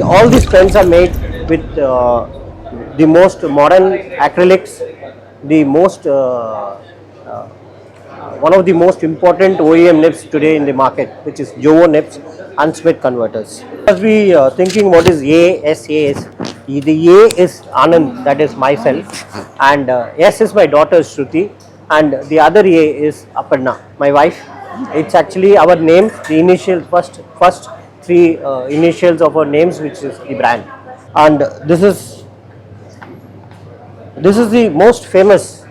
all these pens are made with the most modern acrylics, the most one of the most important OEM nibs today in the market, which is Jowo nibs and Smith converters. As we thinking what is ASA is, the A is Anand, that is myself, and S is my daughter Shruti, and the other A is Aparna, my wife. It's actually our names, the initial first three initials of our names, which is the brand. And this is the most famous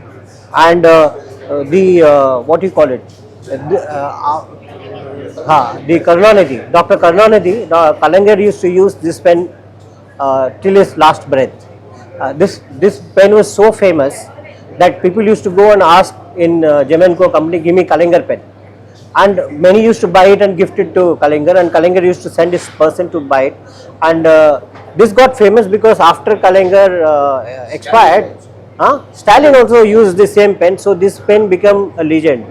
and the what do you call it? The Karunanidhi. Dr. Karunanidhi, Kalangar used to use this pen till his last breath. This pen was so famous that people used to go and ask in Gemenco company, give me Kalangar pen. And many used to buy it and gift it to Kalangar, and Kalangar used to send his person to buy it. And this got famous because after Kalangar expired, Stalin also used the same pen, so this pen became a legend.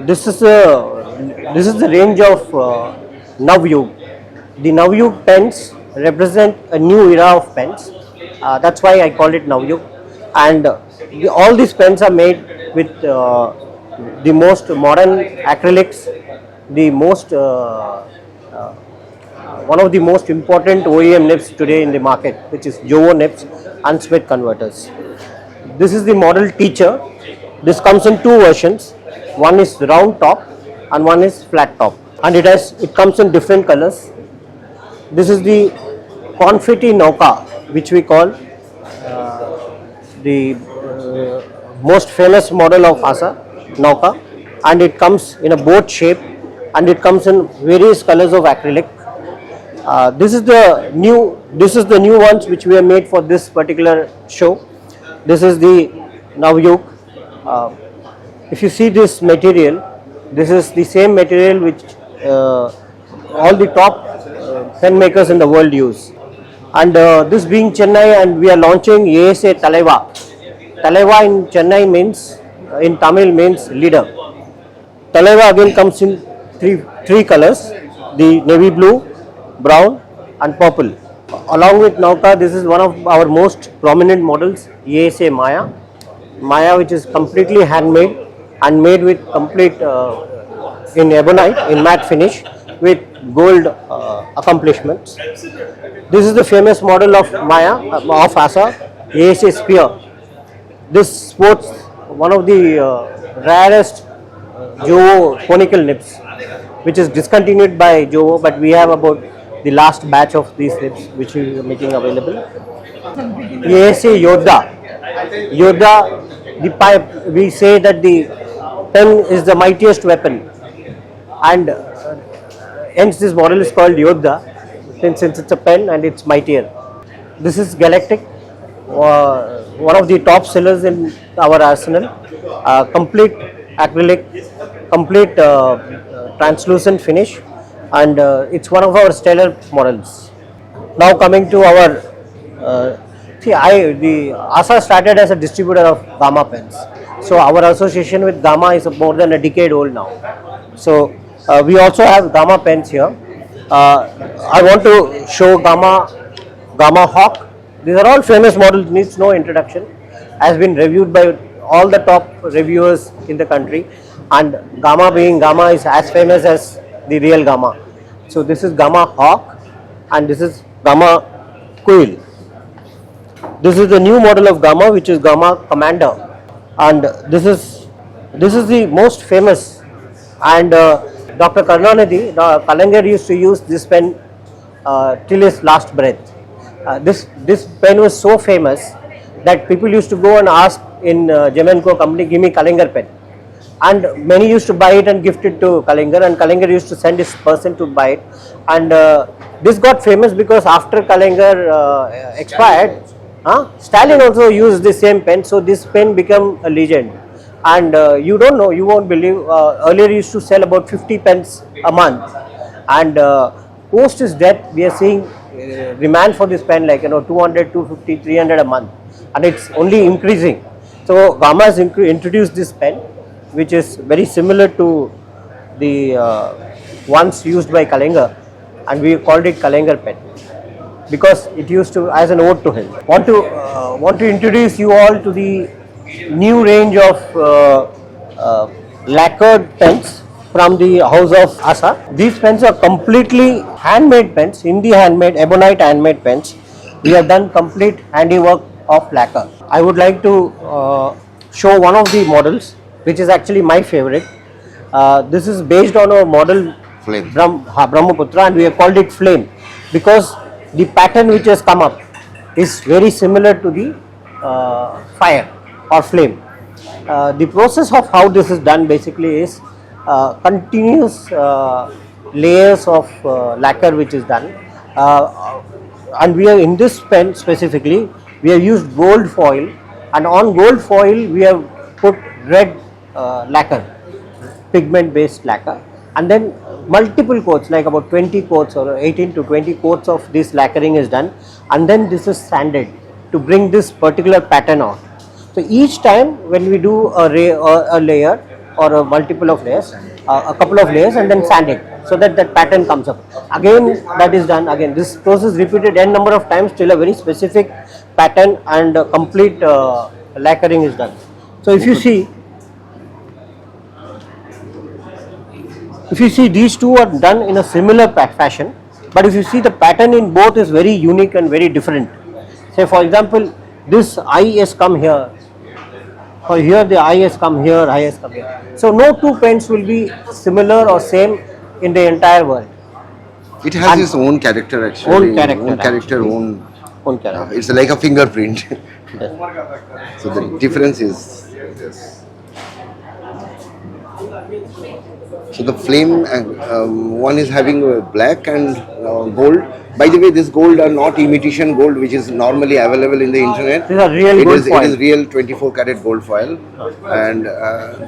This is the range of Navyug. The Navyug pens represent a new era of pens. That's why I call it Navyug. And all these pens are made with the most modern acrylics, the most one of the most important OEM nibs today in the market, which is Jowo nibs and Smith converters. This is the model Teacher. This comes in two versions. One is round top and one is flat top, and it comes in different colors. This is the Confetti Nauka, which we call the most famous model of ASA Nauka, and it comes in a boat shape and it comes in various colors of acrylic. This is the new ones which we have made for this particular show. This is the Navyug. If you see this material, this is the same material which all the top pen makers in the world use. And this being Chennai, and we are launching ASA Talaiva. Talaiva in Chennai means, in Tamil means leader. Talaiva again comes in three colors, the navy blue, brown and purple. Along with Nauka, this is one of our most prominent models, ASA Maya. Maya, which is completely handmade and made with complete in ebonite, in matte finish with gold accomplishments. This is the famous model of Maya, of ASA, ASA Spear. This sports one of the rarest Jowo conical nibs, which is discontinued by Jowo, but we have about the last batch of these nibs which we are making available. ASA Yodha. Yodha, the pipe, we say that the pen is the mightiest weapon, and hence this model is called Yodha, since it's a pen and it's mightier. This is Galactic, one of the top sellers in our arsenal. Complete acrylic, complete translucent finish, and it's one of our stellar models. Now coming to our, the ASA started as a distributor of Gamma pens. So our association with Gamma is more than a decade old now. So we also have Gamma pens here. I want to show Gamma Hawk. These are all famous models, needs no introduction. Has been reviewed by all the top reviewers in the country, and Gamma being Gamma is as famous as the real Gamma. So this is Gamma Hawk and this is Gamma Quill. This is the new model of Gamma, which is Gamma Commander, and this is the most famous. And Dr. Karunanidhi, Kalangar used to use this pen till his last breath. This pen was so famous that people used to go and ask in Gemenco company, give me Kalangar pen. And many used to buy it and gift it to Kalangar, and Kalangar used to send his person to buy it. And this got famous because after Kalangar expired, Stalin also used the same pen, so this pen became a legend. And you don't know, you won't believe, earlier he used to sell about 50 pens a month, and post his death we are seeing demand for this pen like 200, 250, 300 a month, and it's only increasing. So Gamma has introduced this pen, which is very similar to the ones used by Kalinga, and we called it Kalinga Pen because it used to as an ode to him. Want to introduce you all to the new range of lacquered pens from the house of ASA. These pens are completely handmade pens, Hindi handmade, ebonite handmade pens. We have done complete handiwork of lacquer. I would like to show one of the models, which is actually my favorite. This is based on a model Flame. Brahmaputra, and we have called it Flame because the pattern which has come up is very similar to the fire or flame. The process of how this is done basically is continuous layers of lacquer which is done, and we are in this pen specifically we have used gold foil, and on gold foil we have put red lacquer, pigment based lacquer, and then multiple coats like about 20 coats or 18 to 20 coats of this lacquering is done, and then this is sanded to bring this particular pattern out. So each time when we do a layer or a multiple of layers, a couple of layers, and then sand it so that that pattern comes up. Again that is done again. This process repeated n number of times till a very specific pattern and complete lacquering is done. So if you see these two are done in a similar fashion, but if you see the pattern in both is very unique and very different. Say for example, this eye has come here, or here the eye has come here, eye has come here. So no two pens will be similar or same in the entire world. It has its own character actually. Own character. It's like a fingerprint. So the difference is this. So the flame one is having black and gold. By the way, this gold are not imitation gold, which is normally available in the internet. These are real gold foil. It is real 24 karat gold foil, and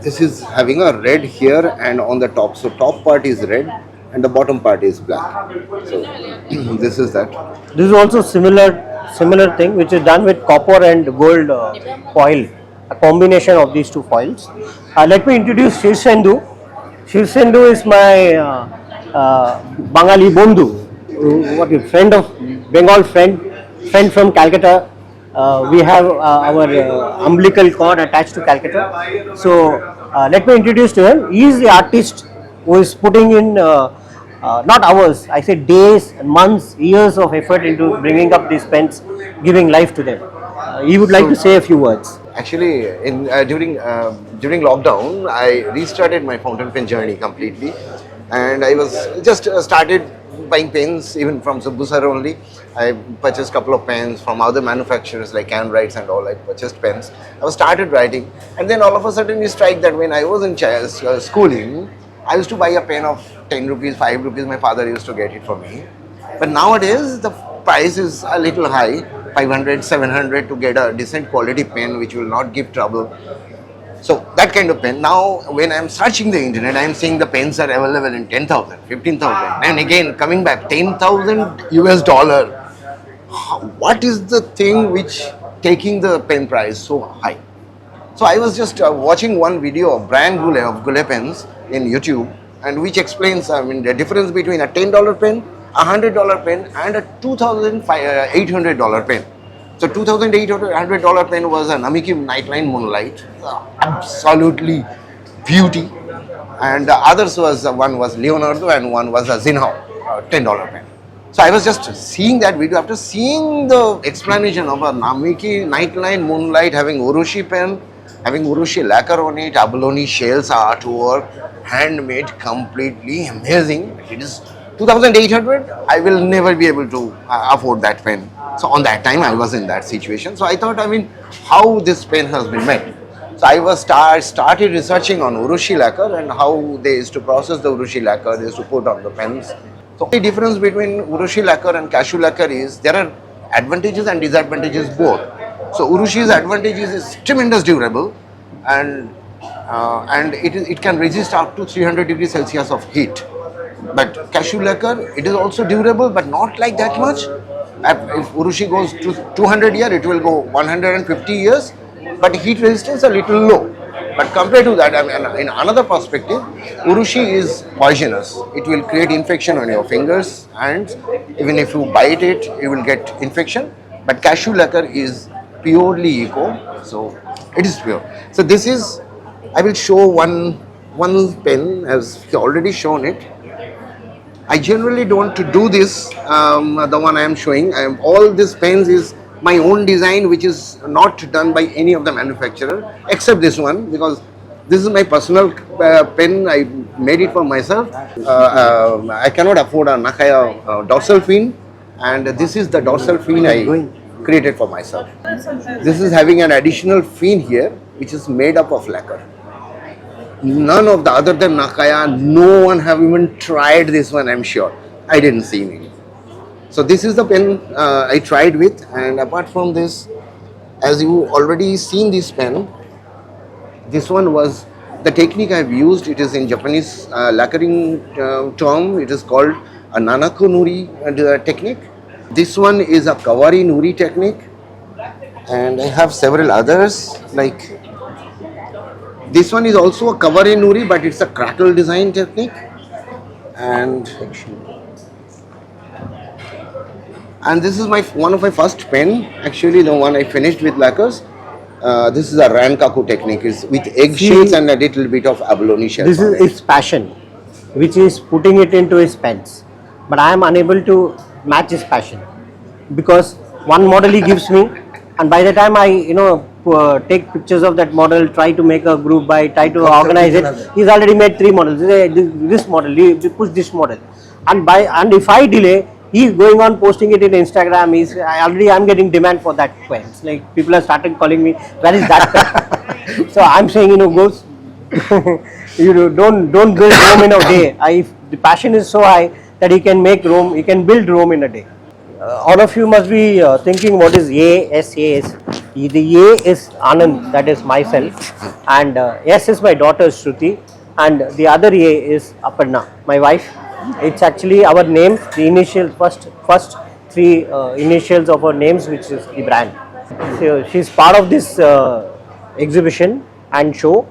this is having a red here and on the top. So top part is red and the bottom part is black. So this is that. This is also similar thing which is done with copper and gold foil, a combination of these two foils. Let me introduce Shirsendu. Shirsendu is my Bangali Bondhu, friend of Bengal friend from Calcutta. We have our umbilical cord attached to Calcutta. So let me introduce to him. He is the artist who is putting in not hours, I say days, months, years of effort into bringing up these pens, giving life to them. He would like to say a few words. Actually, during lockdown, I restarted my fountain pen journey completely, and I was just started buying pens even from Subbu sir only. I purchased a couple of pens from other manufacturers like Can Writes and all. I purchased pens. I was started writing, and then all of a sudden you strike that when I was in schooling, I used to buy a pen of 10 rupees, 5 rupees. My father used to get it for me. But nowadays the price is a little high, 500, 700 to get a decent quality pen which will not give trouble. So that kind of pen. Now when I am searching the internet, I am seeing the pens are available in 10,000, 15,000, and again coming back 10,000 US dollar. What is the thing which taking the pen price so high? So I was just watching one video of Brian Goulet of Goulet pens in YouTube, and which explains the difference between a $10 pen, a $100 pen, and a $2,800 pen. So $2,800 pen was an Namiki Nightline Moonlight, absolutely beauty, and the others was one was Leonardo and one was a Zinhao, $10 pen. So I was just seeing that video. After seeing the explanation of a Namiki Nightline Moonlight having Urushi pen, having Urushi lacquer on it, abalone shells artwork, handmade, completely amazing. It is 2,800. I will never be able to afford that pen. So on that time I was in that situation. So I thought, how this pen has been made. So I was started researching on Urushi lacquer and how they used to process the Urushi lacquer, they used to put on the pens. So the difference between Urushi lacquer and cashew lacquer is there are advantages and disadvantages both. So Urushi's advantages is tremendous durable, and it can resist up to 300 degrees Celsius of heat. But cashew lacquer, it is also durable, but not like that much. If Urushi goes to 200 years, it will go 150 years, but heat resistance a little low. But compared to that, I mean, in another perspective, Urushi is poisonous. It will create infection on your fingers, and even if you bite it, you will get infection. But cashew lacquer is purely eco, so it is pure. So this is, I will show one pen as he already shown it. I generally don't do this, the one I am showing. All these pens is my own design, which is not done by any of the manufacturer except this one, because this is my personal pen. I made it for myself. I cannot afford a Nakaya dorsal fin, and this is the dorsal fin I created for myself. This is having an additional fin here, which is made up of lacquer. None of the other than Nakaya, no one have even tried this one, I'm sure. I didn't see any. So this is the pen I tried with, and apart from this, as you already seen this pen, this one was the technique I've used. It is in Japanese lacquering term. It is called a Nanako Nuri technique. This one is a Kawari Nuri technique, and I have several others like this one is also a Kawari Nuri, but it's a crackle design technique, and this is one of my first pen, actually the one I finished with lacquers. This is a Rankaku technique, is with eggshells and a little bit of abalone shells. This is his passion, which is putting it into his pens. But I am unable to match his passion, because one model he gives me, and by the time I take pictures of that model, try to make a group by, try to organize it, he's already made 3 models. This model, you push this model, and if I delay, he's going on posting it in Instagram. I'm getting demand for that pens. Like people have started calling me, where is that pen? So I'm saying, go, don't build Rome in a day. If the passion is so high that he can make Rome, he can build Rome in a day. All of you must be thinking what is ASA is. The A is Anand, that is myself, and S is my daughter Shruti, and the other A is Aparna, my wife. It's actually our names, the initial first 3 initials of our names, which is the brand. So she's part of this exhibition and show.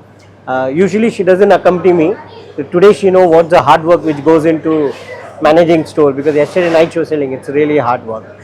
Usually she doesn't accompany me. So today she knows what's the hard work which goes into managing store, because yesterday night she was selling. It's really hard work.